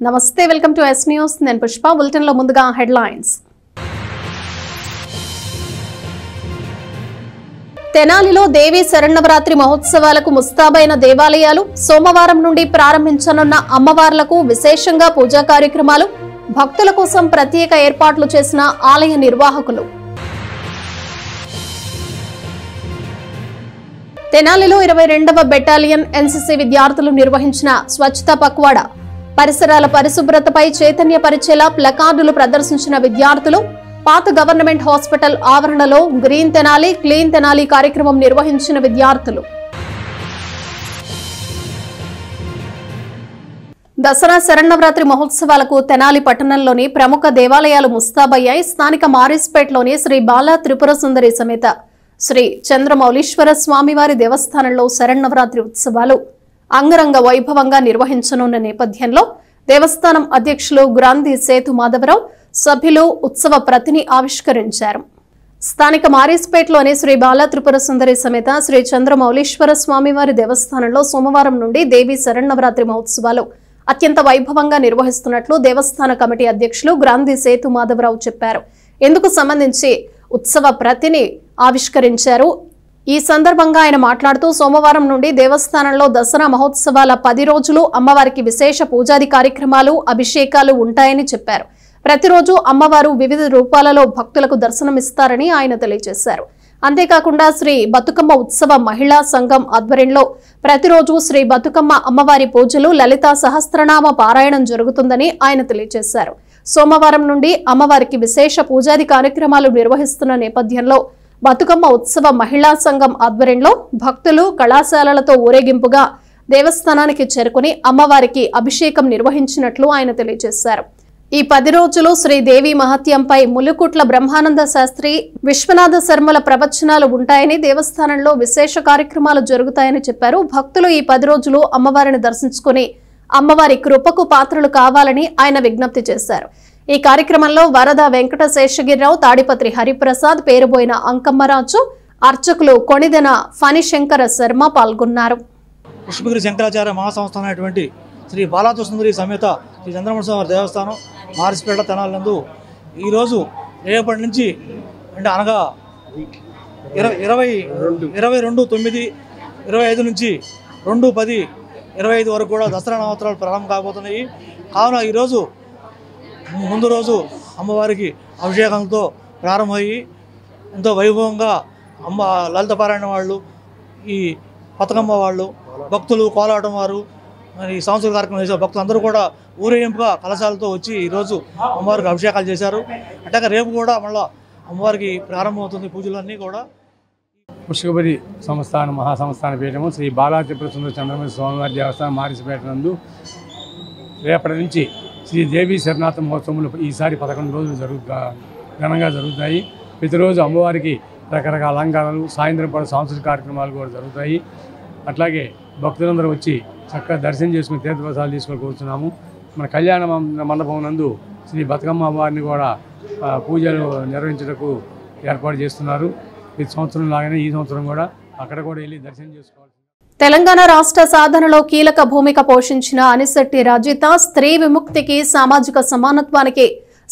నమస్తే welcome to yes news నేను Pushpa bulletin లో ముందుగా హెడ్లైన్స్ తెనాలిలో దేవి శరన్నవరాత్రి మహోత్సవాలకు ముస్తాబైన దేవాలయాలు సోమవారం నుండి ప్రారంభించనున్న అమ్మవార్లకు విశేషంగా పూజా కార్యక్రమాలు భక్తుల కోసం ప్రత్యేక ఏర్పాట్లు చేసిన ఆలయ నిర్వాహకులు తెనాలిలో 22వ బెటాలియన్ ఎన్సీసీ విద్యార్థులు నిర్వహించిన స్వచ్ఛతా పక్వాడా పరిసరాల పరిశుభ్రతపై చైతన్యపరిచేలా ప్లకార్డులు ప్రదర్శించిన విద్యార్థులు పాత గవర్నమెంట్ హాస్పిటల్ ఆవరణలో గ్రీన్ తెనాలి క్లీన్ తెనాలి కార్యక్రమం నిర్వహించిన విద్యార్థులు దసరా శరన్నవరాత్రి మహోత్సవాలకు తెనాలి పట్టణంలోని ప్రముఖ దేవాలయాలు ముస్తాబయ్యాయి. స్థానిక మారిస్పేట్లోని శ్రీ బాలా త్రిపుర సుందరి సమేత శ్రీ చంద్రమౌళీశ్వర స్వామివారి దేవస్థానంలో శరన్నవరాత్రి ఉత్సవాలు అంగరంగ వైభవంగా నిర్వహించనున్న నేపథ్యంలో దేవస్థానం అధ్యక్షులు గ్రాంధి సేతు మాధవరావు సభ్యులు ఉత్సవ ప్రతిని ఆవిష్కరించారు. స్థానిక మారిస్పేట్లోని శ్రీ బాలా త్రిపుర సుందరి సమేత శ్రీ చంద్రమౌళీశ్వర స్వామివారి దేవస్థానంలో సోమవారం నుండి దేవి శరన్నవరాత్రి మహోత్సవాలు అత్యంత వైభవంగా నిర్వహిస్తున్నట్లు దేవస్థాన కమిటీ అధ్యక్షులు గ్రాంధి సేతు మాధవరావు చెప్పారు. ఇందుకు సంబంధించి ఉత్సవ ప్రతిని ఆవిష్కరించారు. ఈ సందర్భంగా ఆయన మాట్లాడుతూ సోమవారం నుండి దేవస్థానంలో దసరా మహోత్సవాల 10 రోజులు అమ్మవారికి విశేష పూజాది కార్యక్రమాలు అభిషేకాలు ఉంటాయని చెప్పారు. ప్రతిరోజు అమ్మవారు వివిధ రూపాలలో భక్తులకు దర్శనమిస్తారని ఆయన తెలియజేశారు. అంతేకాకుండా శ్రీ బతుకమ్మ ఉత్సవ మహిళా సంఘం ఆధ్వర్యంలో ప్రతిరోజు శ్రీ బతుకమ్మ అమ్మవారి పూజలు లలితా సహస్రనామ పారాయణం జరుగుతుందని ఆయన తెలియజేశారు. సోమవారం నుండి అమ్మవారికి విశేష పూజాది కార్యక్రమాలు నిర్వహిస్తున్న నేపథ్యంలో బతుకమ్మ ఉత్సవ మహిళా సంఘం ఆధ్వర్యంలో భక్తులు కళాశాలలతో ఊరేగింపుగా దేవస్థానానికి చేరుకుని అమ్మవారికి అభిషేకం నిర్వహించినట్లు ఆయన తెలియజేశారు. ఈ 10 రోజులు శ్రీదేవి మహత్యంపై ములుకుట్ల బ్రహ్మానంద శాస్త్రి విశ్వనాథ శర్మల ప్రవచనాలు ఉంటాయని దేవస్థానంలో విశేష కార్యక్రమాలు జరుగుతాయని చెప్పారు. భక్తులు ఈ 10 రోజులు అమ్మవారిని దర్శించుకుని అమ్మవారి కృపకు పాత్రలు కావాలని ఆయన విజ్ఞప్తి చేశారు. ఈ కార్యక్రమంలో వరద వెంకట శేషగిరిరావు, తాడిపత్రి హరిప్రసాద్, పేరుబోయిన అంకమ్మరాజు, అర్చకులు కొణిదెన ఫణిశంకర శర్మ పాల్గొన్నారు. పుష్పగిరి శంకరాచార్య మహాసంస్థానం అయినటువంటి శ్రీ బాలాసుందరి సమేత శ్రీ చంద్రమౌళీశ్వర దేవస్థానం మారిస్పేట తెనాలందు ఈరోజు రేపటి నుంచి అంటే అనగా 22/9/25 నుంచి 2/10/25 వరకు కూడా దసరా నవరాత్రులు ప్రారంభం కాబోతున్నాయి. కావున ఈరోజు ముందు రోజు అమ్మవారికి అభిషేకంతో ప్రారంభమయ్యి ఎంతో వైభవంగా అమ్మ లలిత పారాయణ వాళ్ళు, ఈ బతుకమ్మ వాళ్ళు, భక్తులు కోలాటం వారు, మరి సాంస్కృతిక కార్యక్రమం చేసే భక్తులు అందరూ కూడా ఊరేగింపుగా కలశాలతో వచ్చి ఈరోజు అమ్మవారికి అభిషేకాలు చేశారు. అట్లాగే రేపు కూడా మళ్ళీ అమ్మవారికి ప్రారంభమవుతుంది పూజలన్నీ కూడా. పుష్పగిరి సంస్థాన మహాసంస్థాన పీఠము శ్రీ బాలా త్రిపుర సుందరి చంద్రమౌళి స్వామివారి దేవస్థానం మారిసిపేట నందు రేపటి నుంచి శ్రీ దేవి శరణార్థ మహోత్సవములు ఈసారి 11 రోజులు ఘనంగా జరుగుతాయి. ప్రతిరోజు అమ్మవారికి రకరకాల అలంకారాలు, సాయంత్రం పాటు సాంస్కృతిక కార్యక్రమాలు కూడా జరుగుతాయి. అట్లాగే భక్తులందరూ వచ్చి చక్కగా దర్శనం చేసుకుని తీర్థప్రసాదాలు తీసుకొని కూర్చున్నాము. మన కళ్యాణ మండపం నందు శ్రీ బతుకమ్మ అమ్మవారిని కూడా పూజలు నిర్వహించడానికి ఏర్పాటు చేస్తున్నారు. ఈ సంవత్సరం లాగానే ఈ సంవత్సరం కూడా అక్కడ కూడా వెళ్ళి దర్శనం చేసుకోవాలి. తెలంగాణ రాష్ట్ర సాధనలో కీలక భూమిక పోషించిన అనిశెట్టి రజిత స్త్రీ విముక్తికి, సామాజిక సమానత్వానికి,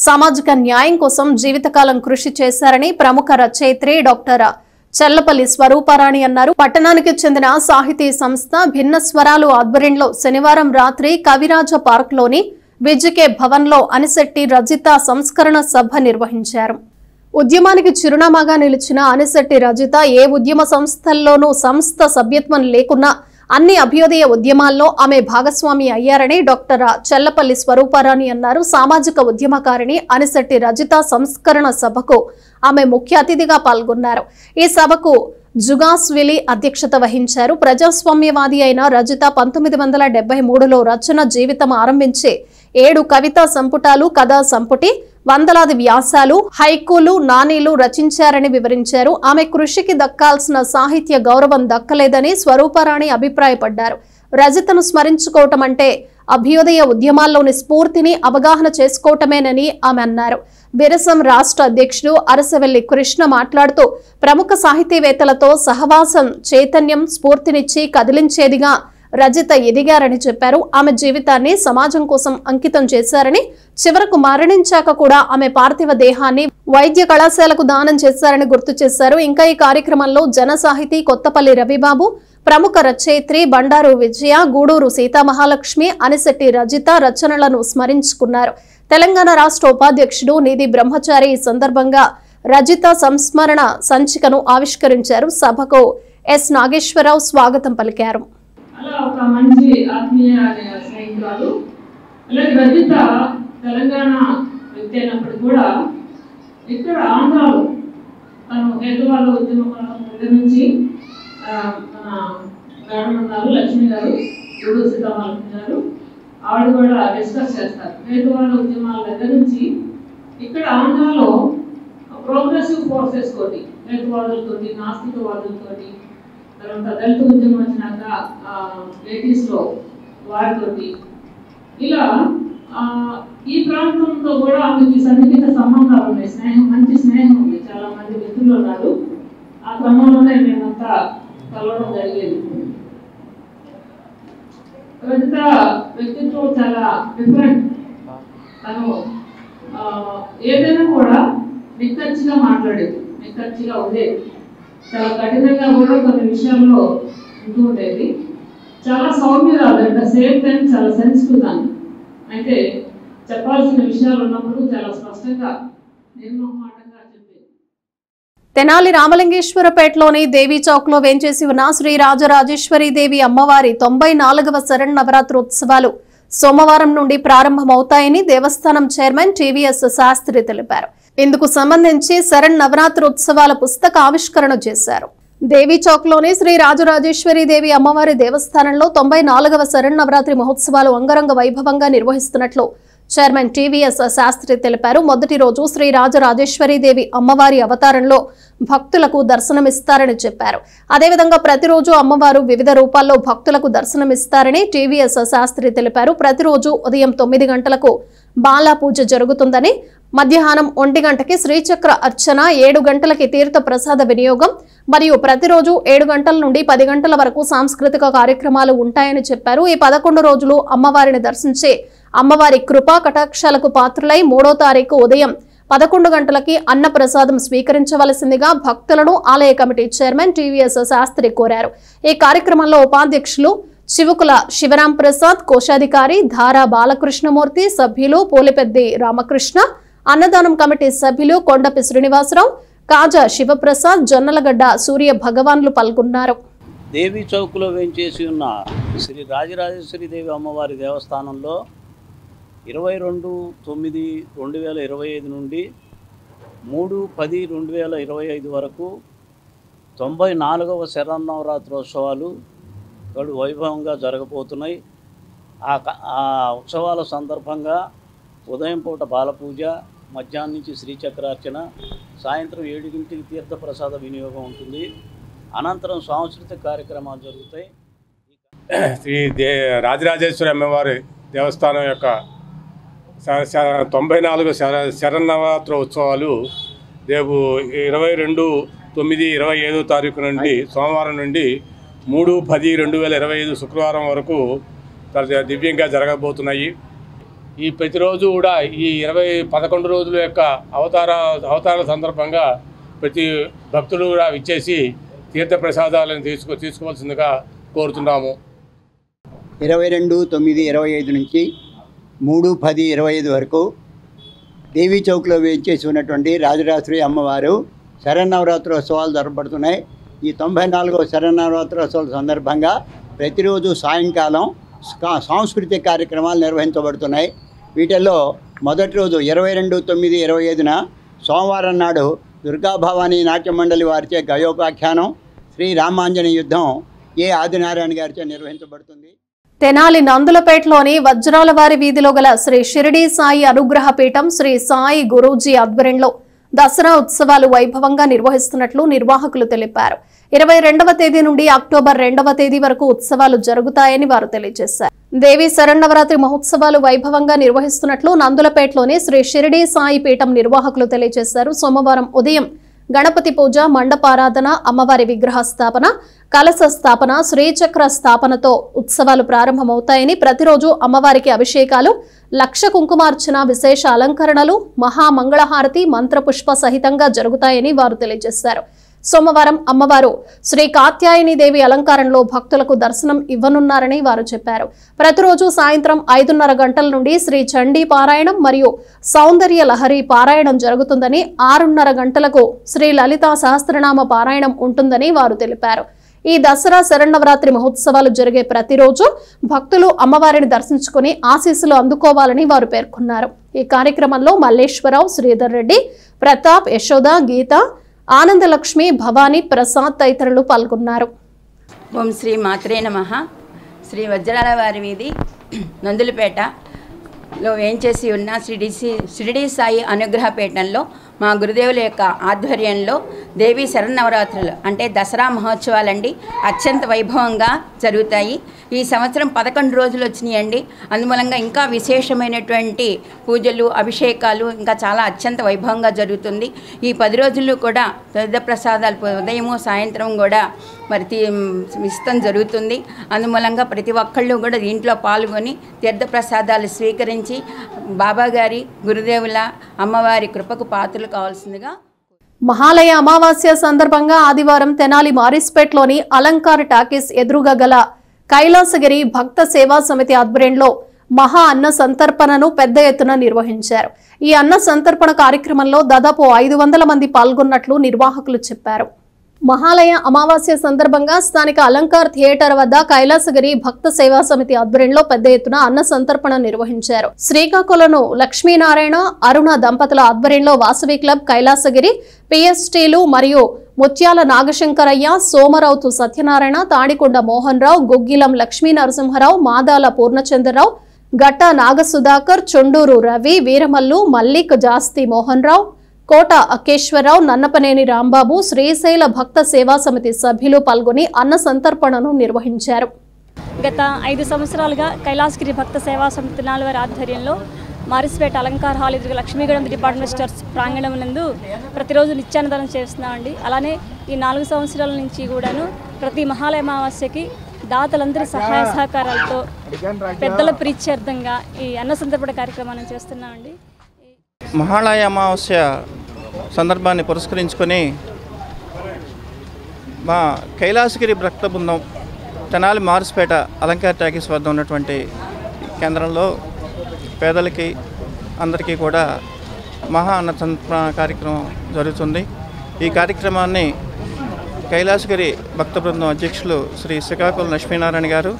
సామాజిక న్యాయం కోసం జీవితకాలం కృషి చేశారని ప్రముఖ రచయిత్రి డాక్టర్ చల్లపల్లి స్వరూపారాణి అన్నారు. పట్టణానికి చెందిన సాహితీ సంస్థ భిన్న స్వరాలు ఆధ్వర్యంలో శనివారం రాత్రి కవిరాజ పార్క్ లోని విజికే భవన్ లో అనిశెట్టి రజిత సంస్కరణ సభ నిర్వహించారు. ఉద్యమానికి చిరునామాగా నిలిచిన అనిశెట్టి రజిత ఏ ఉద్యమ సంస్థల్లోనూ సంస్థ సభ్యత్వం లేకున్నా అన్ని అభ్యుదయ ఉద్యమాల్లో ఆమె భాగస్వామి అయ్యారని డాక్టర్ చల్లపల్లి స్వరూపారాణి అన్నారు. సామాజిక ఉద్యమకారిణి అనిశెట్టి రజిత సంస్కరణ సభకు ఆమె ముఖ్య అతిథిగా పాల్గొన్నారు. ఈ సభకు జుగాస్విలి అధ్యక్షత వహించారు. ప్రజాస్వామ్యవాది అయిన రజిత 1973లో రచన జీవితం ఆరంభించి 7 కవితా సంపుటాలు, కథా సంపుటి, వందలాది వ్యాసాలు, హైకూలు, నానీలు రచించారని వివరించారు. ఆమె కృషికి దక్కాల్సిన సాహిత్య గౌరవం దక్కలేదని స్వరూపారాణి అభిప్రాయపడ్డారు. రజితను స్మరించుకోవటం అంటే అభ్యుదయ ఉద్యమాల్లోని స్ఫూర్తిని అవగాహన చేసుకోవటమేనని ఆమె అన్నారు. బిరసం రాష్ట్ర అధ్యక్షుడు అరసవెల్లి కృష్ణ మాట్లాడుతూ ప్రముఖ సాహితీవేత్తలతో సహవాసం చైతన్యం, స్ఫూర్తినిచ్చి కదిలించేదిగా రజిత ఎదిగారని చెప్పారు. ఆమె జీవితాన్ని సమాజం కోసం అంకితం చేశారని, చివరకు మరణించాక కూడా ఆమె పార్థివ దేహాన్ని వైద్య కళాశాలకు దానం చేశారని గుర్తు చేశారు. ఇంకా ఈ కార్యక్రమంలో జన సాహితీ కొత్తపల్లి రవిబాబు, ప్రముఖ రచయిత్రి బండారు విజయ, గూడూరు సీతామహాలక్ష్మి, అనిశెట్టి రజిత రచనలను స్మరించుకున్నారు. తెలంగాణ రాష్ట్ర ఉపాధ్యక్షుడు నిధి బ్రహ్మచారి ఈ సందర్భంగా రజిత సంస్మరణ సంచికను ఆవిష్కరించారు. సభకు ఎస్ నాగేశ్వరరావు స్వాగతం పలికారు. అలా ఒక మంచి ఆత్మీయ స్నేహితురాలు. అలాగే రజిత తెలంగాణ వ్యక్తి అయినప్పుడు కూడా ఇక్కడ ఆంధ్రాలో తను హేతువాద ఉద్యమం దగ్గర నుంచి మన మేడం ఉన్నారు, లక్ష్మి గారు, గూడూరు సీతామహాలక్ష్మి గారు, ఆవిడ కూడా డిస్కస్ చేస్తారు. హేతువాద ఉద్యమాల దగ్గర నుంచి ఇక్కడ ఆంధ్రాలో ప్రోగ్రెసివ్ ఫోర్సెస్ తోటి, హేతువాదులతోటి, నాస్తికవాదులతోటి, తర్వాత దళిత ఉద్యమం వచ్చినాక 80s వారితోటి ఇలా ఈ ప్రాంతంతో కూడా ఆమెకి సన్నిహిత సంబంధాలు ఉన్నాయి. మంచి స్నేహం ఉంది. చాలా మంది వ్యక్తులు ఉన్నారు. ఆ క్రమంలోనే మేమంతా కలవడం జరిగేది. రజిత వ్యక్తిత్వం చాలా డిఫరెంట్. తను ఏదైనా కూడా నిక్కచ్చిగా మాట్లాడేది, నిక్కచ్చిగా ఉండేది. చాలా కఠినంగా కూడా కొన్ని విషయాల్లో ఉంటూ ఉండేది. చాలా సౌమ్యరాలు, అట్ ద సేమ్ టైం చాలా సెన్సిటివ్ దాన్ని. అయితే చెప్పాల్సిన విషయాలు ఉన్నప్పుడు చాలా స్పష్టంగా నిర్మోహమాటంగా చెప్పేది. తెనాలి రామలింగేశ్వరపేటలోని దేవీ చౌక్ లో వేంచేసి ఉన్న శ్రీ రాజరాజేశ్వరి దేవి అమ్మవారి 94వ శరన్నవరాత్రోత్సవాలు సోమవారం నుండి ప్రారంభమవుతాయని దేవస్థానం చైర్మన్ టీవీఎస్ శాస్త్రి తెలిపారు. ఇందుకు సంబంధించి శరన్నవరాత్రోత్సవాల పుస్తక ఆవిష్కరణ చేశారు. దేవీ చౌక్ లోని శ్రీ రాజరాజేశ్వరి దేవి అమ్మవారి దేవస్థానంలో 94వ శరన్నవరాత్రి మహోత్సవాలు అంగరంగ వైభవంగా నిర్వహిస్తున్నట్లు చైర్మన్ టీవీఎస్ శాస్త్రి తెలిపారు. మొదటి రోజు శ్రీ రాజరాజేశ్వరి దేవి అమ్మవారి అవతారంలో భక్తులకు దర్శనమిస్తారని చెప్పారు. అదేవిధంగా ప్రతిరోజు అమ్మవారు వివిధ రూపాల్లో భక్తులకు దర్శనమిస్తారని టీవీఎస్ శాస్త్రి తెలిపారు. ప్రతిరోజు ఉదయం 9 గంటలకు బాలా పూజ జరుగుతుందని, మధ్యాహ్నం 1 గంటకి శ్రీచక్ర అర్చన, 7 గంటలకి తీర్థ ప్రసాద వినియోగం మరియు ప్రతిరోజు 7 గంటల నుండి 10 గంటల వరకు సాంస్కృతిక కార్యక్రమాలు ఉంటాయని చెప్పారు. ఈ 11 రోజులు అమ్మవారిని దర్శించే అమ్మవారి కృపా కటాక్షాలకు పాత్రులై 3వ తారీఖు ఉదయం 11 గంటలకి అన్న ప్రసాదం స్వీకరించవలసిందిగా భక్తులను ఆలయ కమిటీ చైర్మన్ టీవీఎస్ శాస్త్రి కోరారు. ఈ కార్యక్రమంలో ఉపాధ్యక్షులు చివుకుల శివరాం ప్రసాద్, కోశాధికారి ధారా బాలకృష్ణమూర్తి, సభ్యులు పోలిపెద్ది రామకృష్ణ, అన్నదానం కమిటీ సభ్యులు కొండపి శ్రీనివాసరావు, కాజా శివప్రసాద్, జొన్నలగడ్డ సూర్య భగవాన్లు పాల్గొన్నారు. దేవీ చౌక్లో వేంచేసి ఉన్న శ్రీ రాజరాజేశ్వరి దేవి అమ్మవారి దేవస్థానంలో 22/9/2025 నుండి 3/10/2025 వరకు 94వ శరన్నవరాత్రోత్సవాలు గడు వైభవంగా జరగబోతున్నాయి. ఆ ఉత్సవాల సందర్భంగా ఉదయం పూట బాలపూజ, మధ్యాహ్నం నుంచి శ్రీచక్రార్చన, సాయంత్రం 7 గంటలకి తీర్థప్రసాద వినియోగం ఉంటుంది. అనంతరం సాంస్కృతిక కార్యక్రమాలు జరుగుతాయి. శ్రీ రాజరాజేశ్వరి అమ్మవారి దేవస్థానం యొక్క 94వ శరన్నవరాత్రి ఉత్సవాలు రేపు 22/9/25 తారీఖు నుండి సోమవారం నుండి 3/10/2025 శుక్రవారం వరకు దివ్యంగా జరగబోతున్నాయి. ఈ ప్రతిరోజు కూడా ఈ 11 రోజుల యొక్క అవతారాల సందర్భంగా ప్రతి భక్తులు కూడా విచ్చేసి తీర్థప్రసాదాలను తీసుకోవాల్సిందిగా కోరుతున్నాము. 22/9/25 నుంచి 3/10/25 వరకు దేవీ చౌక్లో వేయించేసి ఉన్నటువంటి రాజరాజేశ్వరి అమ్మవారు శరన్నవరాత్రోత్సవాలు జరపబడుతున్నాయి. ఈ 94వ శరన్నవరాత్రోత్సవాల సందర్భంగా ప్రతిరోజు సాయంకాలం సాంస్కృతిక కార్యక్రమాలు నిర్వహించబడుతున్నాయి. వీటిల్లో మొదటి రోజు 22/9/25న సోమవారం నాడు దుర్గాభవానీ నాట్య మండలి వారిచే గయోపాఖ్యానం, శ్రీ రామాంజనేయ యుద్ధం ఏ ఆదినారాయణ గారిచే నిర్వహించబడుతుంది. తెనాలి నందులపేటలోని వజ్రాలవారి వీధిలో గల శ్రీ షిరిడి సాయి అనుగ్రహ పీఠం శ్రీ సాయి గురూజీ ఆధ్వర్యంలో దసరా ఉత్సవాలు వైభవంగా నిర్వహిస్తున్నట్లు నిర్వాహకులు తెలిపారు. 22వ తేదీ నుండి అక్టోబర్ 2వ తేదీ వరకు ఉత్సవాలు జరుగుతాయని వారు తెలియజేశారు. దేవి శరన్నవరాత్రి మహోత్సవాలు వైభవంగా నిర్వహిస్తున్నట్లు నందులపేటలోని శ్రీ షిరిడి సాయి పీఠం నిర్వాహకులు తెలియజేశారు. సోమవారం ఉదయం గణపతి పూజ, మండపారాధన, అమ్మవారి విగ్రహ స్థాపన, కలశ స్థాపన, శ్రీచక్ర స్థాపనతో ఉత్సవాలు ప్రారంభమవుతాయని, ప్రతిరోజు అమ్మవారికి అభిషేకాలు, లక్ష కుంకుమార్చన, విశేష అలంకరణలు, మహామంగళహారతి, మంత్రపుష్ప సహితంగా జరుగుతాయని వారు తెలియజేశారు. సోమవారం అమ్మవారు శ్రీ కాత్యాయని దేవి అలంకారంలో భక్తులకు దర్శనం ఇవ్వనున్నారని వారు చెప్పారు. ప్రతిరోజు సాయంత్రం 5:30 గంటల నుండి శ్రీ చండీ పారాయణం మరియు సౌందర్య లహరి పారాయణం జరుగుతుందని, 6:30 గంటలకు శ్రీ లలితా సహస్రనామ పారాయణం ఉంటుందని వారు తెలిపారు. ఈ దసరా శరన్నవరాత్రి మహోత్సవాలు జరిగే ప్రతిరోజు భక్తులు అమ్మవారిని దర్శించుకుని ఆశీస్సులు అందుకోవాలని వారు పేర్కొన్నారు. ఈ కార్యక్రమంలో మల్లేశ్వరరావు, శ్రీధర్ రెడ్డి, ప్రతాప్, యశోద, గీత, ఆనందలక్ష్మి, భవానీ, ప్రసాద్ తదితరులు పాల్గొన్నారు. ఓం శ్రీ మాత్రే నమః. శ్రీ వజ్రాల వారి వీధి నందులపేటలో వేంచేసి ఉన్న షిరిడి సాయి అనుగ్రహపీఠంలో మా గురుదేవుల యొక్క ఆధ్వర్యంలో దేవీ శరన్నవరాత్రులు అంటే దసరా మహోత్సవాలండి అత్యంత వైభవంగా జరుగుతాయి. ఈ సంవత్సరం 11 రోజులు వచ్చినాయండి. అందుమూలంగా ఇంకా విశేషమైనటువంటి పూజలు, అభిషేకాలు ఇంకా చాలా అత్యంత వైభవంగా జరుగుతుంది. ఈ 10 రోజులు కూడా తీర్థప్రసాదాలు ఉదయము సాయంత్రం కూడా మరి ఇష్టం జరుగుతుంది. అందుమూలంగా ప్రతి ఒక్కళ్ళు కూడా దీంట్లో పాల్గొని తీర్థప్రసాదాలు స్వీకరించి బాబాగారి, గురుదేవుల, అమ్మవారి కృపకు పాత్రలు కావాల్సిందిగా. మహాలయ అమావాస్య సందర్భంగా ఆదివారం తెనాలి మారిస్పేట్లోని అలంకార్ టాకీస్ ఎదురుగా గల కైలాసగిరి భక్త సేవా సమితి ఆధ్వర్యంలో మహా అన్న సంతర్పణను పెద్ద ఎత్తున నిర్వహించారు. ఈ అన్న సంతర్పణ కార్యక్రమంలో దాదాపు 500 మంది పాల్గొన్నట్లు నిర్వాహకులు చెప్పారు. మహాలయ అమావాస్య సందర్భంగా స్థానిక అలంకార్ థియేటర్ వద్ద కైలాసగిరి భక్త సేవా సమితి ఆధ్వర్యంలో పెద్ద ఎత్తున అన్న సంతర్పణ నిర్వహించారు. శ్రీకాకుళం లక్ష్మీనారాయణ, అరుణ దంపతుల ఆధ్వర్యంలో వాసవి క్లబ్ కైలాసగిరి, పిఎస్టీలు మరియు ముత్యాల నాగశంకరయ్య, సోమరావుతు సత్యనారాయణ, తాడికొండ మోహన్ రావు, గుగ్గిలం లక్ష్మీ నరసింహరావు, మాదాల పూర్ణచంద్రరావు, గట్ట నాగసుధాకర్, చొండూరు రవి, వీరమల్లు, మల్లిక్, జాస్తి మోహన్ రావు, కోట అకేశ్వరరావు, నన్నపనేని రాంబాబు, శ్రీశైల భక్త సేవా సమితి సభ్యులు పాల్గొని అన్న సంతర్పణను నిర్వహించారు. గత 5 సంవత్సరాలుగా కైలాసగిరి భక్త సేవా సమితి వారి ఆధ్వర్యంలో మారిస్పేట అలంకార్ హాల్ ఎదురుగా లక్ష్మీగూడెం డిపార్ట్మెంట్ స్టోర్స్ ప్రాంగణం నందు ప్రతిరోజు నిత్యాన్నదానం చేస్తున్నామండి. అలానే ఈ 4 సంవత్సరాల నుంచి కూడాను ప్రతి మహాలయ అమావాస్యకి దాతలందరి సహాయ సహకారాలతో పెద్దల ప్రీత్యర్థంగా ఈ అన్న సంతర్పణ కార్యక్రమాన్ని చేస్తున్నామండి. మహాలయ అమావాస్య సందర్భాన్ని పురస్కరించుకొని మా కైలాసగిరి భక్త బృందం తెనాలి మారిస్పేట అలంకార్ టాకీస్ వద్ద ఉన్నటువంటి కేంద్రంలో పేదలకి అందరికీ కూడా మహా అన్న సంతర్పణ కార్యక్రమం జరుగుతుంది. ఈ కార్యక్రమాన్ని కైలాసగిరి భక్త బృందం అధ్యక్షులు శ్రీ శ్రీకాకుళం లక్ష్మీనారాయణ గారు,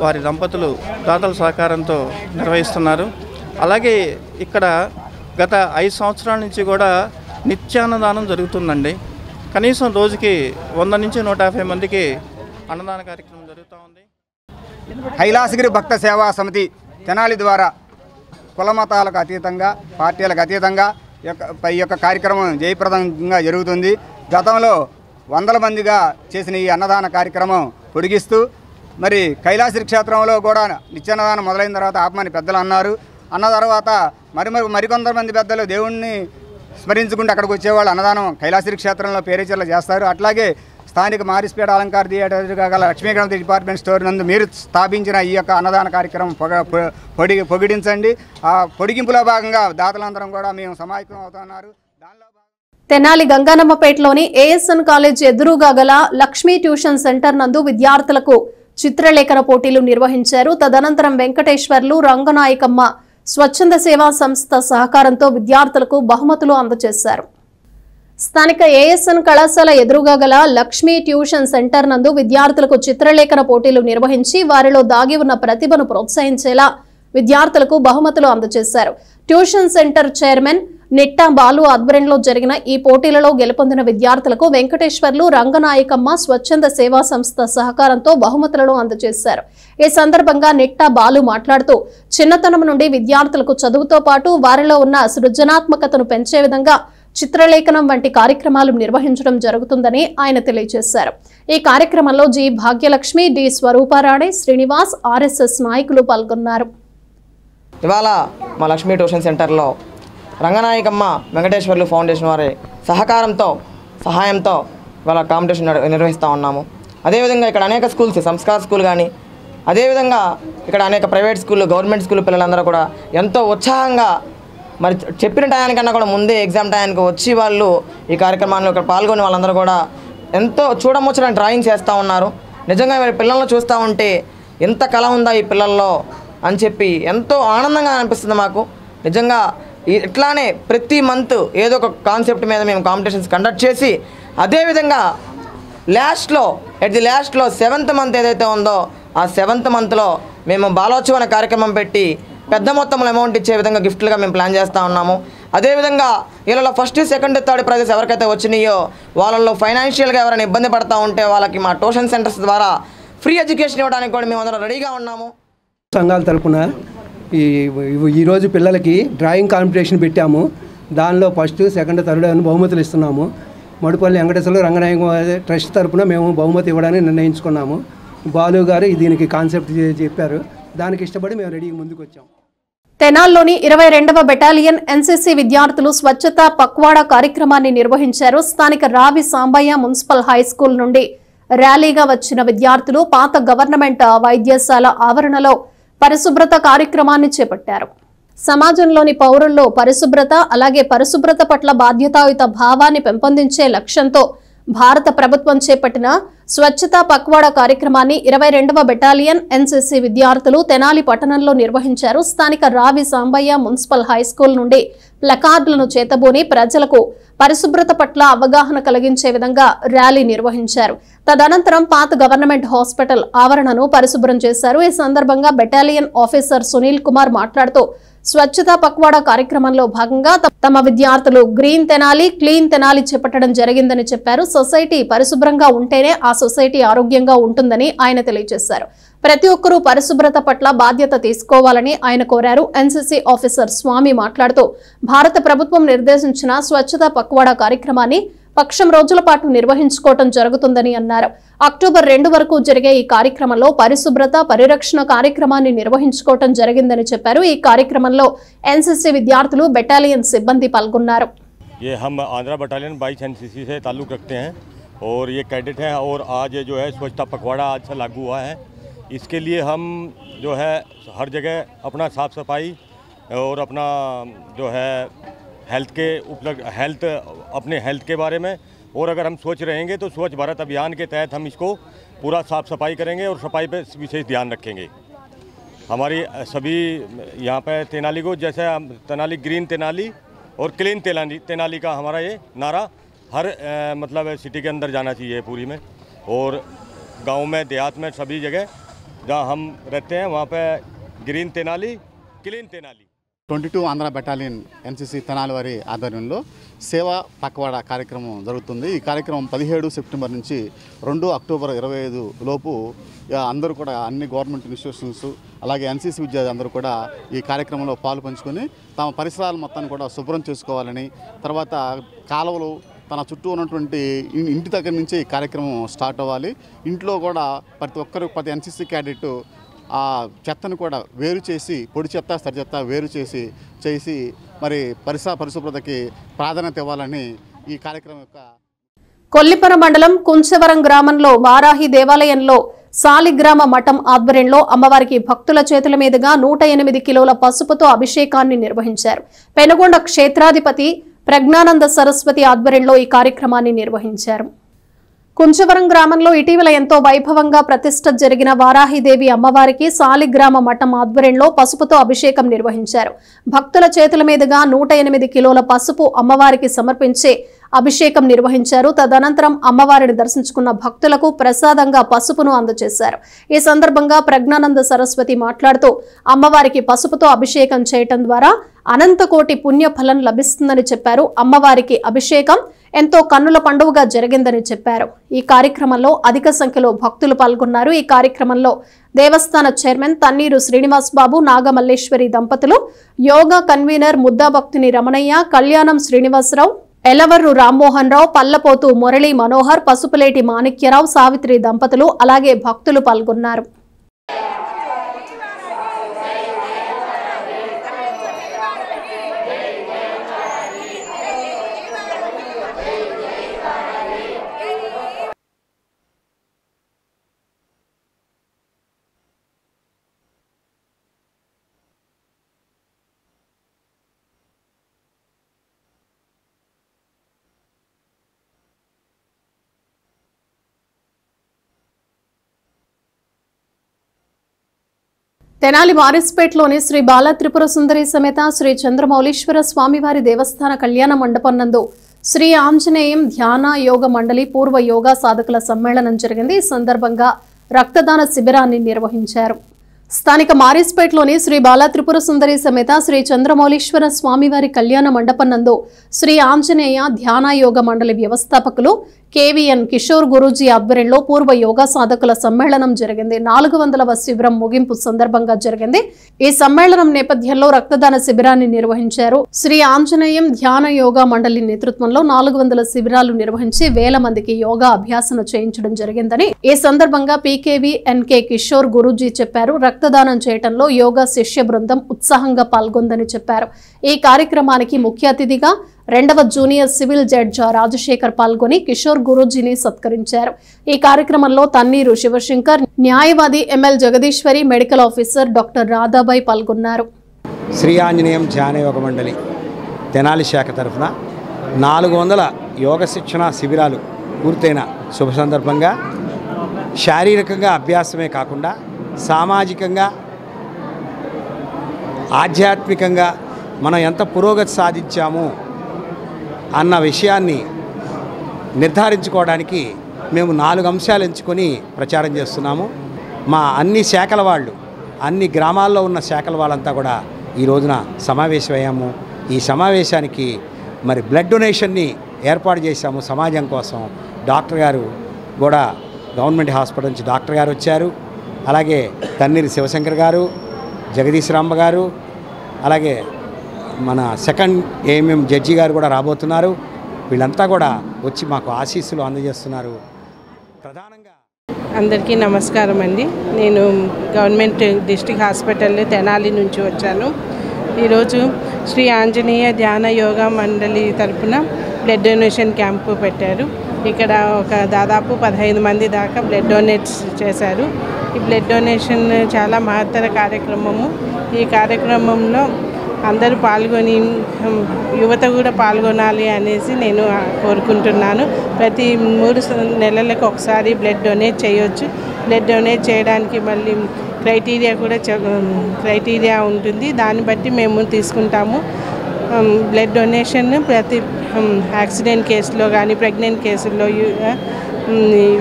వారి దంపతులు దాతల సహకారంతో నిర్వహిస్తున్నారు. అలాగే ఇక్కడ గత 5 సంవత్సరాల నుంచి కూడా నిత్యాన్నదానం జరుగుతుందండి. కనీసం రోజుకి 100 నుంచి 150 మందికి అన్నదాన కార్యక్రమం జరుగుతూ ఉంది. కైలాసగిరి భక్త సేవా సమితి తెనాలి ద్వారా కులమతాలకు అతీతంగా, పార్టీలకు అతీతంగా ఈ యొక్క కార్యక్రమం జయప్రదంగా జరుగుతుంది. గతంలో 100 మందిగా చేసిన ఈ అన్నదాన కార్యక్రమం పొడిగిస్తూ మరి కైలాసగిరి క్షేత్రంలో కూడా నిత్యాన్నదానం మొదలైన తర్వాత ఆపమని పెద్దలు అన్న తర్వాత మరికొంతమంది పెద్దలు దేవుణ్ణి స్మరించుకుంటూ అక్కడికి వచ్చేవాళ్ళు అన్నదానం కైలాసగిరి క్షేత్రంలో పేరేచర్లు చేస్తారు. అట్లాగే స్థానిక మారిస్పేట అలంకార్ థియేటర్ గల లక్ష్మీగూడెం డిపార్ట్మెంట్ స్టోర్ నందు మీరు స్థాపించిన ఈ యొక్క అన్నదాన కార్యక్రమం పొగిడించండి. ఆ పొడిగింపులో భాగంగా దాతలందరం కూడా మేము సమాయకం అవుతున్నారు. తెనాలి గంగానమ్మపేటలోని ఏఎస్ఎన్ కాలేజ్ ఎదురుగా గల లక్ష్మీ ట్యూషన్ సెంటర్ నందు విద్యార్థులకు చిత్రలేఖన పోటీలు నిర్వహించారు. తదనంతరం వెంకటేశ్వర్లు, రంగనాయకమ్మ స్వచ్ఛంద సేవా సంస్థ సహకారంతో విద్యార్థులకు బహుమతులు అందజేశారు. స్థానిక ఏఎస్ఎన్ కళాశాల ఎదురుగా గల లక్ష్మీ ట్యూషన్ సెంటర్ నందు విద్యార్థులకు చిత్రలేఖన పోటీలు నిర్వహించి వారిలో దాగి ఉన్న ప్రతిభను ప్రోత్సహించేలా విద్యార్థులకు బహుమతులు అందజేశారు. Tuition centre chairman Nitta Balu ఆధ్వర్యంలో జరిగిన ఈ పోటీలలో గెలుపొందిన విద్యార్థులకు వెంకటేశ్వర్లు, రంగనాయకమ్మ స్వచ్ఛంద సేవా సంస్థ సహకారంతో బహుమతులను అందజేశారు. ఈ సందర్భంగా నిట్టా బాలు మాట్లాడుతూ చిన్నతనం నుండి విద్యార్థులకు చదువుతో పాటు వారిలో ఉన్న సృజనాత్మకతను పెంచే విధంగా చిత్రలేఖనం వంటి కార్యక్రమాలు నిర్వహించడం జరుగుతుందని ఆయన తెలియజేశారు. ఈ కార్యక్రమంలో G Bhagyalakshmi, D Swarooparani, Srinivas, RSS నాయకులు పాల్గొన్నారు. ఇవాళ మా లక్ష్మీ ట్యూషన్ సెంటర్లో రంగనాయకమ్మ వెంకటేశ్వర్లు ఫౌండేషన్ వారి సహాయంతో వాళ్ళ కాంపిటీషన్ నిర్వహిస్తూ ఉన్నాము. అదేవిధంగా ఇక్కడ అనేక స్కూల్స్, సంస్కార స్కూల్ కానీ, అదేవిధంగా ఇక్కడ అనేక ప్రైవేట్ స్కూళ్ళు, గవర్నమెంట్ స్కూల్ పిల్లలందరూ కూడా ఎంతో ఉత్సాహంగా మరి చెప్పిన టయానికన్నా కూడా ముందే ఎగ్జామ్ టయానికి వచ్చి వాళ్ళు ఈ కార్యక్రమాల్లో ఇక్కడ పాల్గొని వాళ్ళందరూ కూడా ఎంతో చూడముచ్చని డ్రాయింగ్ చేస్తూ ఉన్నారు. నిజంగా వీళ్ళ పిల్లలను చూస్తూ ఉంటే ఎంత కళ ఉందా ఈ పిల్లల్లో అని చెప్పి ఎంతో ఆనందంగా అనిపిస్తుంది మాకు. నిజంగా ఇట్లానే ప్రతి మంత్ ఏదో ఒక కాన్సెప్ట్ మీద మేము కాంపిటీషన్స్ కండక్ట్ చేసి, అదేవిధంగా ఎట్ ది లాస్ట్లో 7th మంత్ ఏదైతే ఉందో ఆ 7th మంత్లో మేము బాలోత్సవం అనే కార్యక్రమం పెట్టి పెద్ద మొత్తంలో అమౌంట్ ఇచ్చే విధంగా గిఫ్ట్లుగా మేము ప్లాన్ చేస్తూ ఉన్నాము. అదేవిధంగా వీళ్ళలో 1st, 2nd, 3rd ప్రైజెస్ ఎవరికైతే వచ్చినాయో వాళ్ళలో ఫైనాన్షియల్గా ఎవరైనా ఇబ్బంది పడుతూ ఉంటే వాళ్ళకి మా ట్యూషన్ సెంటర్స్ ద్వారా ఫ్రీ ఎడ్యుకేషన్ ఇవ్వడానికి కూడా మేము అందరం రెడీగా ఉన్నాము. సంఘాల తరపున ఈరోజు పిల్లలకి డ్రాయింగ్ కాంపిటీషన్ పెట్టాము. దానిలో 1st, 2nd, 3rd అని బహుమతులు ఇస్తున్నాము. మడుపల్లి వెంకటేశ్వర్లు రంగనాయక ట్రస్ట్ తరపున మేము బహుమతి ఇవ్వడానికి నిర్ణయించుకున్నాము. బాలు గారు దీనికి కాన్సెప్ట్ చెప్పారు. దానికి ఇష్టపడి మేము రెడీగా ముందుకు వచ్చాము. తెనాల్లోని 22వ బెటాలియన్ ఎన్సీసీ విద్యార్థులు స్వచ్ఛత పక్వాడా కార్యక్రమాన్ని నిర్వహించారు. స్థానిక రావి సాంబయ్య మున్సిపల్ హైస్కూల్ నుండి ర్యాలీగా వచ్చిన విద్యార్థులు పాత గవర్నమెంట్ వైద్యశాల ఆవరణలో పరిశుభ్రత కార్యక్రమాన్ని చేపట్టారు. సమాజంలోని పౌరుల్లో పరిశుభ్రత, అలాగే పరిశుభ్రత పట్ల బాధ్యతాయుత భావాన్ని పెంపొందించే లక్ష్యంతో భారత ప్రభుత్వం చేపట్టిన స్వచ్ఛత పక్వాడా కార్యక్రమాన్ని 22వ బెటాలియన్ ఎన్సీసీ విద్యార్థులు తెనాలి పట్టణంలో నిర్వహించారు. స్థానిక రావి సాంబయ్య మున్సిపల్ హైస్కూల్ నుండి ప్లకార్డులను చేతబూని ప్రజలకు పరిశుభ్రత పట్ల అవగాహన కలిగించే విధంగా ర్యాలీ నిర్వహించారు. తదనంతరం పాత గవర్నమెంట్ హాస్పిటల్ ఆవరణను పరిశుభ్రం చేశారు. ఈ సందర్భంగా బెటాలియన్ ఆఫీసర్ సునీల్ కుమార్ మాట్లాడుతూ స్వచ్ఛతా పక్వాడా కార్యక్రమంలో భాగంగా తమ విద్యార్థులు గ్రీన్ తెనాలి, క్లీన్ తెనాలి చేపట్టడం జరిగిందని చెప్పారు. సొసైటీ పరిశుభ్రంగా ఉంటేనే ఆ సొసైటీ ఆరోగ్యంగా ఉంటుందని ఆయన తెలియజేశారు. ప్రతి ఒక్కరూ పరిశుభ్రత పట్ల బాధ్యత తీసుకోవాలని ఆయన కోరారు. ఎన్సీసీ ఆఫీసర్ స్వామి మాట్లాడుతూ భారత ప్రభుత్వం నిర్దేశించిన స్వచ్ఛతా పక్వాడా కార్యక్రమాన్ని పక్షం రోజుల పాటు నిర్వహించుకోవడం జరుగుతుందని అన్నారు. అక్టోబర్ 2 వరకు జరిగే ఈ కార్యక్రమంలో పరిశుభ్రత పరిరక్షణ కార్యక్రమాన్ని నిర్వహించుకోవడం జరిగిందని చెప్పారు. ఈ కార్యక్రమంలో ఎన్సీసీ విద్యార్థులు, బెటాలియన్ సిబ్బంది పాల్గొన్నారు. ये हम आंध्रा बटालियन 22 एनसीसी से ताल्लुक़ रखते हैं और ये कैडेट हैं और आज जो है स्वच्छता पखवाड़ा आज से लागू हुआ है। इसके लिए हम जो है हर जगह अपना साफ़ सफाई और अपना जो है अपने हेल्थ के बारे में, और अगर हम सोच रहेंगे तो स्वच्छ भारत अभियान के तहत हम इसको पूरा साफ़ सफाई करेंगे और सफाई पे विशेष ध्यान रखेंगे। हमारी सभी यहाँ पे तेनाली को, जैसे तेनाली ग्रीन तेनाली और क्लीन तेनाली का हमारा ये नारा हर मतलब सिटी के अंदर जाना चाहिए पूरी में, और गांव में, देहात में, सभी जगह जहाँ हम रहते हैं वहाँ पे green Tenali, clean Tenali. 22 Andhra battalion NCC Tenali వారి ఆధ్వర్యంలో సేవా పక్వాడా కార్యక్రమం జరుగుతుంది. ఈ కార్యక్రమం 17 సెప్టెంబర్ నుంచి 2 అక్టోబర్ 25 లోపు అందరూ కూడా అన్ని గవర్నమెంట్ ఇన్స్టిట్యూషన్స్ అలాగే ఎన్సీసీ విద్యార్థులు అందరూ కూడా ఈ కార్యక్రమంలో పాలు పంచుకొని తమ పరిసరాల మొత్తాన్ని కూడా శుభ్రం చేసుకోవాలని, తర్వాత కాలువలు తన చుట్టూ ఉన్నటువంటి ఇంటి దగ్గర నుంచి ఈ కార్యక్రమం స్టార్ట్ అవ్వాలి. ఇంట్లో కూడా ప్రతి ఎన్సీసీ క్యాడెట్ ఆ చెత్తను కూడా వేరు చేసి, పొడి చెత్త, తడి చెత్త వేరు చేసి మరి పరిశుభ్రతకి ప్రాధాన్యత ఇవ్వాలని ఈ కార్యక్రమం యొక్క కొల్లిపర మండలం కుంచవరం గ్రామంలో వారాహి దేవాలయంలో సాలిగ్రామ మఠం ఆధ్వర్యంలో అమ్మవారికి భక్తుల చేతుల మీదుగా 108 కిలోల పసుపుతో అభిషేకాన్ని నిర్వహించారు. పెనుగొండ క్షేత్రాధిపతి ప్రజ్ఞానంద సరస్వతి ఆధ్వర్యంలో ఈ కార్యక్రమాన్ని నిర్వహించారు. కుంచవరం గ్రామంలో ఇటీవల ఎంతో వైభవంగా ప్రతిష్ఠ జరిగిన వారాహిదేవి అమ్మవారికి సాలిగ్రామ మఠం ఆధ్వర్యంలో పసుపుతో అభిషేకం నిర్వహించారు. భక్తుల చేతుల మీదుగా 108 కిలోల పసుపు అమ్మవారికి సమర్పించి అభిషేకం నిర్వహించారు. తదనంతరం అమ్మవారిని దర్శించుకున్న భక్తులకు ప్రసాదంగా పసుపును అందజేశారు. ఈ సందర్భంగా ప్రజ్ఞానంద సరస్వతి మాట్లాడుతూ అమ్మవారికి పసుపుతో అభిషేకం చేయటం ద్వారా అనంతకోటి పుణ్య ఫలం లభిస్తుందని చెప్పారు. అమ్మవారికి అభిషేకం ఎంతో కన్నుల పండుగగా జరిగిందని చెప్పారు. ఈ కార్యక్రమంలో అధిక సంఖ్యలో భక్తులు పాల్గొన్నారు. ఈ కార్యక్రమంలో దేవస్థాన చైర్మన్ తన్నీరు శ్రీనివాస్ బాబు, నాగమల్లేశ్వరి దంపతులు, యోగా కన్వీనర్ ముద్దాభక్తిని రమణయ్య, కళ్యాణం శ్రీనివాసరావు, ఎలవర్రు రామ్మోహన్ రావు, పల్లపోతు మురళీ మనోహర్, పసుపులేటి మాణిక్యరావు, సావిత్రి దంపతులు అలాగే భక్తులు పాల్గొన్నారు. తెనాలి మారిస్పేట్లోని శ్రీ బాల త్రిపుర సుందరి సమేత శ్రీ చంద్రమౌళీశ్వర స్వామివారి దేవస్థాన కళ్యాణ మండపం నందు శ్రీ ఆంజనేయం ధ్యాన యోగ మండలి పూర్వ యోగా సాధకుల సమ్మేళనం జరిగింది. ఈ సందర్భంగా రక్తదాన శిబిరాన్ని నిర్వహించారు. స్థానిక మారిస్పేట్లోని శ్రీ బాల త్రిపుర సుందరి సమేత శ్రీ చంద్రమౌళీశ్వర స్వామివారి కళ్యాణ మండపం నందు శ్రీ ఆంజనేయ ధ్యాన యోగ మండలి వ్యవస్థాపకులు కేవీఎన్ కిషోర్ గురూజీ ఆధ్వర్యంలో పూర్వ యోగా సాధకుల సమ్మేళనం జరిగింది. 400వ శిబిరం ముగింపు సందర్భంగా జరిగింది. ఈ సమ్మేళనం నేపథ్యంలో రక్తదాన శిబిరాన్ని నిర్వహించారు. శ్రీ ఆంజనేయం ధ్యాన యోగా మండలి నేతృత్వంలో 400 శిబిరాలు నిర్వహించి వేల మందికి యోగా అభ్యాసన చేయించడం జరిగిందని ఈ సందర్భంగా పీకేవీ ఎన్కే కిషోర్ గురూజీ చెప్పారు. రక్తదానం చేయడంలో యోగా శిష్య బృందం ఉత్సాహంగా పాల్గొందని చెప్పారు. ఈ కార్యక్రమానికి ముఖ్య అతిథిగా 2వ జూనియర్ సివిల్ జడ్జ్ రాజశేఖర్ పాల్గొని కిషోర్ గురూజీని సత్కరించారు. ఈ కార్యక్రమంలో తన్నీరు శివశంకర్, న్యాయవాది ML Jagadeeswari, medical officer doctor Radhabai పాల్గొన్నారు. శ్రీ ఆంజనేయం ధ్యాన యోగ మండలి తెనాలి శాఖ తరఫున 400 యోగ శిక్షణ శిబిరాలు పూర్తయిన శుభ సందర్భంగా శారీరకంగా అభ్యాసమే కాకుండా సామాజికంగా ఆధ్యాత్మికంగా మనం ఎంత పురోగతి సాధించాము అన్న విషయాన్ని నిర్ధారించుకోవడానికి మేము 4 అంశాలు ఎంచుకొని ప్రచారం చేస్తున్నాము. మా అన్ని శాఖల వాళ్ళు, అన్ని గ్రామాల్లో ఉన్న శాఖల వాళ్ళంతా కూడా ఈ రోజున సమావేశమయ్యాము. ఈ సమావేశానికి మరి బ్లడ్ డొనేషన్ని ఏర్పాటు చేశాము సమాజం కోసం. డాక్టర్ గారు కూడా గవర్నమెంట్ హాస్పిటల్ నుంచి డాక్టర్ గారు వచ్చారు. అలాగే తన్నీరు శివశంకర్ గారు, జగదీశ్వరాంబ గారు, అలాగే మన సెకండ్ ఏఎంఎం జడ్జి గారు కూడా రాబోతున్నారు. వీళ్ళంతా కూడా వచ్చి మాకు ఆశీస్సులు అందజేస్తున్నారు. ప్రధానంగా అందరికీ నమస్కారం అండి. నేను గవర్నమెంట్ డిస్ట్రిక్ట్ హాస్పిటల్ తెనాలి నుంచి వచ్చాను. ఈరోజు శ్రీ ఆంజనేయ ధ్యాన యోగా మండలి తరపున బ్లడ్ డొనేషన్ క్యాంపు పెట్టారు. ఇక్కడ దాదాపు 15 మంది దాకా బ్లడ్ డొనేట్స్ చేశారు. ఈ బ్లడ్ డొనేషన్ చాలా మహత్తర కార్యక్రమము. ఈ కార్యక్రమంలో అందరూ పాల్గొని యువత కూడా పాల్గొనాలి అనేసి నేను కోరుకుంటున్నాను. ప్రతి 3 నెలలకు ఒకసారి బ్లడ్ డొనేట్ చేయొచ్చు. బ్లడ్ డొనేట్ చేయడానికి మళ్ళీ క్రైటీరియా ఉంటుంది. దాన్ని బట్టి మేము తీసుకుంటాము. బ్లడ్ డొనేషన్ ప్రతి యాక్సిడెంట్ కేసులో కానీ, ప్రెగ్నెంట్ కేసుల్లో,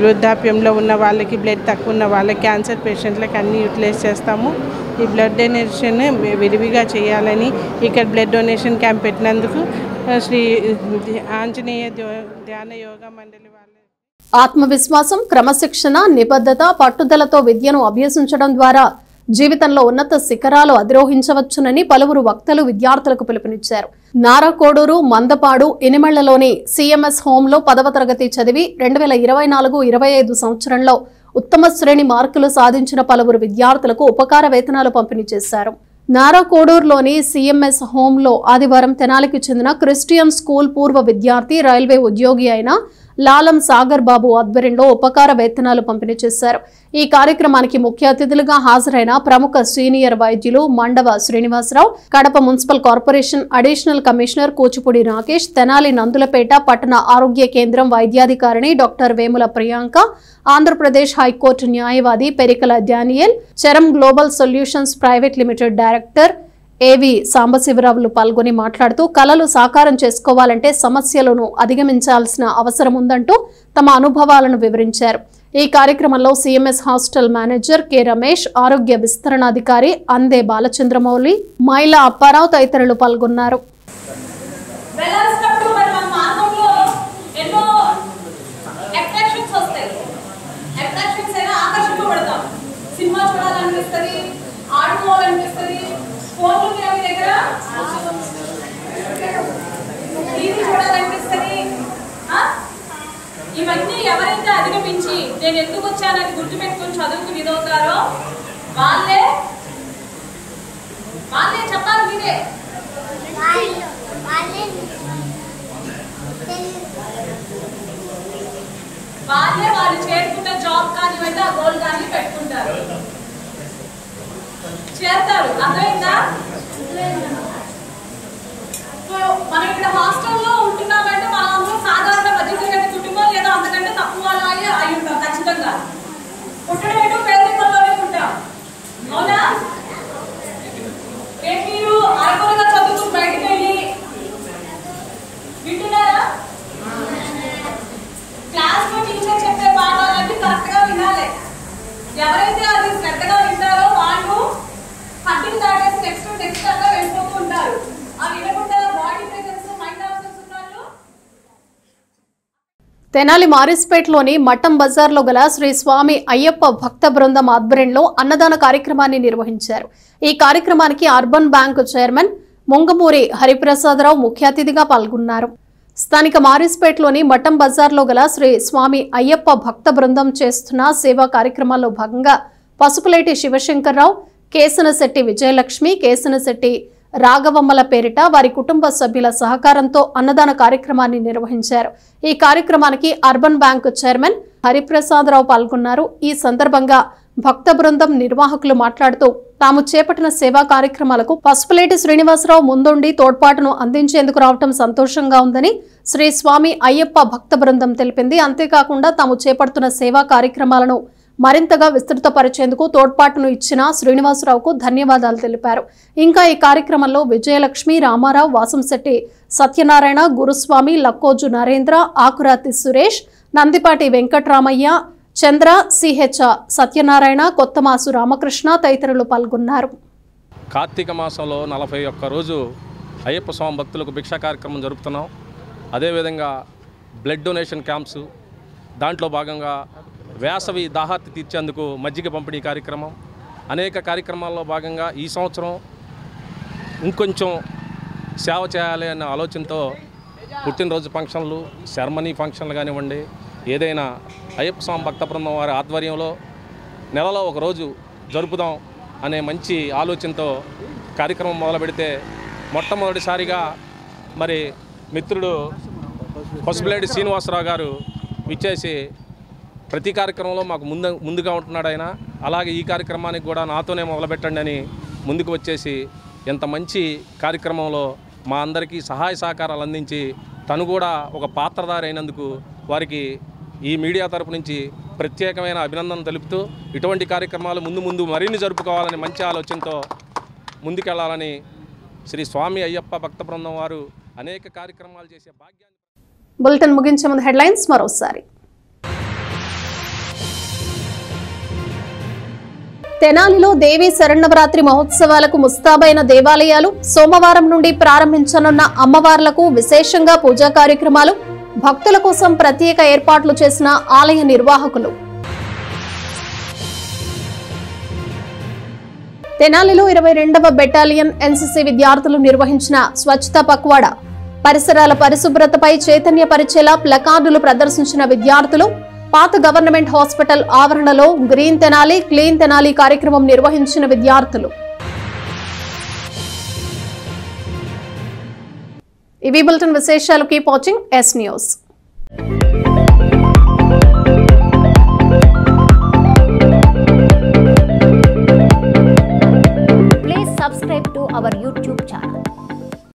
వృద్ధాప్యంలో ఉన్న వాళ్ళకి, బ్లడ్ తక్కువ ఉన్న వాళ్ళకి, క్యాన్సర్ పేషెంట్లకు అన్నీ యూటిలైజ్ చేస్తాము. ఈ బ్లడ్ డొనేషన్ విరివిగా చేయాలని ఇక్కడ బ్లడ్ డొనేషన్ క్యాంప్ పెట్టినందుకు శ్రీ ఆంజనేయ ధ్యాన యోగా మండలి వాళ్ళు ఆత్మవిశ్వాసం, క్రమశిక్షణ, నిబద్ధత, పట్టుదలతో విద్యను అభ్యసించడం ద్వారా జీవితంలో ఉన్నత శిఖరాలు అధిరోహించవచ్చునని పలువురు వక్తలు విద్యార్థులకు పిలుపునిచ్చారు. నారాకోడూరు, మందపాడు, ఇనిమళ్లలోని సిఎంఎస్ హోంలో 10వ తరగతి చదివి 2024-25 సంవత్సరంలో ఉత్తమ శ్రేణి మార్కులు సాధించిన పలువురు విద్యార్థులకు ఉపకార వేతనాలు పంపిణీ చేశారు. నారాకోడూరులోని సిఎంఎస్ హోంలో ఆదివారం తెనాలికి చెందిన క్రిస్టియన్ స్కూల్ పూర్వ విద్యార్థి, రైల్వే ఉద్యోగి అయిన లాలం సాగర్ బాబు ఆధ్వర్యంలో ఉపకార వేతనాలు పంపిణీ చేశారు. ఈ కార్యక్రమానికి ముఖ్య అతిథులుగా హాజరైన ప్రముఖ సీనియర్ వైద్యులు Mandava Srinivasarao, Kadapa municipal corporation additional commissioner Kuchipudi Rakesh, Tenali Nandulapeta పట్టణ ఆరోగ్య కేంద్రం వైద్యాధికారిణి డాక్టర్ వేముల ప్రియాంక, ఆంధ్రప్రదేశ్ హైకోర్టు న్యాయవాది Perikala Daniel, Cheram global solutions private limited director A V సాంబశివరావులు పాల్గొని మాట్లాడుతూ కలలు సాకారం చేసుకోవాలంటే సమస్యలను అధిగమించాల్సిన అవసరం ఉందంటూ తమ అనుభవాలను వివరించారు. ఈ కార్యక్రమంలో CMS hostel manager K Ramesh, ఆరోగ్య విస్తరణాధికారి అందే బాలచంద్రమౌళి, మైలా అప్పారావు తదితరులు పాల్గొన్నారు. ఇవన్నీ ఎవరైతే అధిగమించి నేను ఎందుకు వచ్చానని గుర్తుపెట్టుకుని చదువుకు విధవుతారో వాళ్ళే చెప్పాలి. మీరే వాళ్ళు చేరుకున్న జాబ్ కానివ్వండి, ఆ గోల్ కానీ పెట్టుకుంటారు, చేస్తారు. అర్థమైందా? మనం ఇక్కడ హాస్టల్లో ఉంటున్నామంటే వాళ్ళందరూ సాధారణ మధ్యతరగతి కుటుంబం లేదా అంతకంటే తక్కువ అయి ఉంటాం. ఖచ్చితంగా పుట్టడం పేదరికంలోనే ఉంటాం. అవునా? తెనాలి మారిస్పేట్లోని మఠం బజార్లో గల శ్రీ స్వామి అయ్యప్ప భక్త బృందం ఆధ్వర్యంలో అన్నదాన కార్యక్రమాన్ని నిర్వహించారు. ఈ కార్యక్రమానికి urban bank chairman Mungamuri Hariprasada Rao ముఖ్య అతిథిగా పాల్గొన్నారు. స్థానిక మారిస్పేట్లోని మఠం బజార్లో గల శ్రీ స్వామి అయ్యప్ప భక్త బృందం చేస్తున్న సేవా కార్యక్రమాల్లో భాగంగా పసుపులేటి శివశంకర్రావు, కేసనశెట్టి విజయలక్ష్మి, కేసనశెట్టి రాఘవమ్మల పేరిట వారి కుటుంబ సభ్యుల సహకారంతో అన్నదాన కార్యక్రమాన్ని నిర్వహించారు. ఈ కార్యక్రమానికి అర్బన్ బ్యాంకు చైర్మన్ హరిప్రసాదరావు పాల్గొన్నారు. ఈ సందర్భంగా భక్త బృందం నిర్వాహకులు మాట్లాడుతూ తాము చేపట్టిన సేవా కార్యక్రమాలకు పసుపులేటి శ్రీనివాసరావు ముందుండి తోడ్పాటును అందించేందుకు రావటం సంతోషంగా ఉందని శ్రీ స్వామి అయ్యప్ప భక్త బృందం తెలిపింది. అంతేకాకుండా తాము చేపడుతున్న సేవా కార్యక్రమాలను మరింతగా విస్తృతపరిచేందుకు తోడ్పాటును ఇచ్చిన శ్రీనివాసరావుకు ధన్యవాదాలు తెలిపారు. ఇంకా ఈ కార్యక్రమంలో విజయలక్ష్మి, రామారావు, వాసంశెట్టి సత్యనారాయణ, గురుస్వామి, లక్కోజు నరేంద్ర, ఆకురాతి సురేష్, నందిపాటి వెంకట్రామయ్య, చంద్ర, సిహెచ్ సత్యనారాయణ, కొత్తమాసు రామకృష్ణ తదితరులు పాల్గొన్నారు. కార్తీక మాసంలో 41 రోజు అయ్యప్ప స్వామి భక్తులకు భిక్షా కార్యక్రమం జరుపుతున్నాం. అదేవిధంగా బ్లడ్ డొనేషన్ క్యాంప్స్, దాంట్లో భాగంగా వేసవి దాహార్తి తీర్చేందుకు మజ్జిగ పంపిణీ కార్యక్రమం, అనేక కార్యక్రమాల్లో భాగంగా ఈ సంవత్సరం ఇంకొంచెం సేవ చేయాలి అనే ఆలోచనతో పుట్టినరోజు ఫంక్షన్లు, సెరమనీ ఫంక్షన్లు కానివ్వండి, ఏదైనా అయ్యప్ప స్వామి భక్త బృందం వారి ఆధ్వర్యంలో నెలలో ఒక రోజు జరుపుదాం అనే మంచి ఆలోచనతో కార్యక్రమం మొదలు పెడితే మొట్టమొదటిసారిగా మరి మిత్రుడు పసుపులేటి శ్రీనివాసరావు గారు విచ్చేసి ప్రతి కార్యక్రమంలో మాకు ముందుగా ఉంటున్నాడు ఆయన. అలాగే ఈ కార్యక్రమానికి కూడా నాతోనే మొదలుపెట్టండి అని ముందుకు వచ్చేసి ఎంత మంచి కార్యక్రమంలో మా అందరికీ సహాయ సహకారాలు అందించి తను కూడా ఒక పాత్రధారి అయినందుకు వారికి ఈ మీడియా తరపు నుంచి ప్రత్యేకమైన అభినందన తెలుపుతూ ఇటువంటి కార్యక్రమాలు ముందు మరిన్ని జరుపుకోవాలని మంచి ఆలోచనతో ముందుకెళ్లాలని శ్రీ స్వామి అయ్యప్ప భక్త బృందం వారు అనేక కార్యక్రమాలు చేసే భాగ్యాన్ని. బులెటిన్ ముగించే ముందు హెడ్లైన్స్ మరోసారి. తెనాలిలో దేవీ శరన్నవరాత్రి మహోత్సవాలకు ముస్తాబైన దేవాలయాలు, సోమవారం నుండి ప్రారంభించనున్న అమ్మవార్లకు విశేషంగా పూజా కార్యక్రమాలు, భక్తుల కోసం ప్రత్యేక ఏర్పాట్లు చేసిన ఆలయ నిర్వాహకులు. తెనాలిలో 22వ బెటాలియన్ ఎన్సీసీ విద్యార్థులు నిర్వహించిన స్వచ్ఛతా పక్వాడా, పరిసరాల పరిశుభ్రతపై చైతన్యపరిచేలా ప్లకార్డులు ప్రదర్శించిన విద్యార్థులు. పాత గవర్నమెంట్ హాస్పిటల్ ఆవరణలో గ్రీన్ తెనాలి క్లీన్ తెనాలి కార్యక్రమం నిర్వహించిన విద్యార్థులు. ఇవి బులెటిన్ విశేషాలు. Keep watching yes news.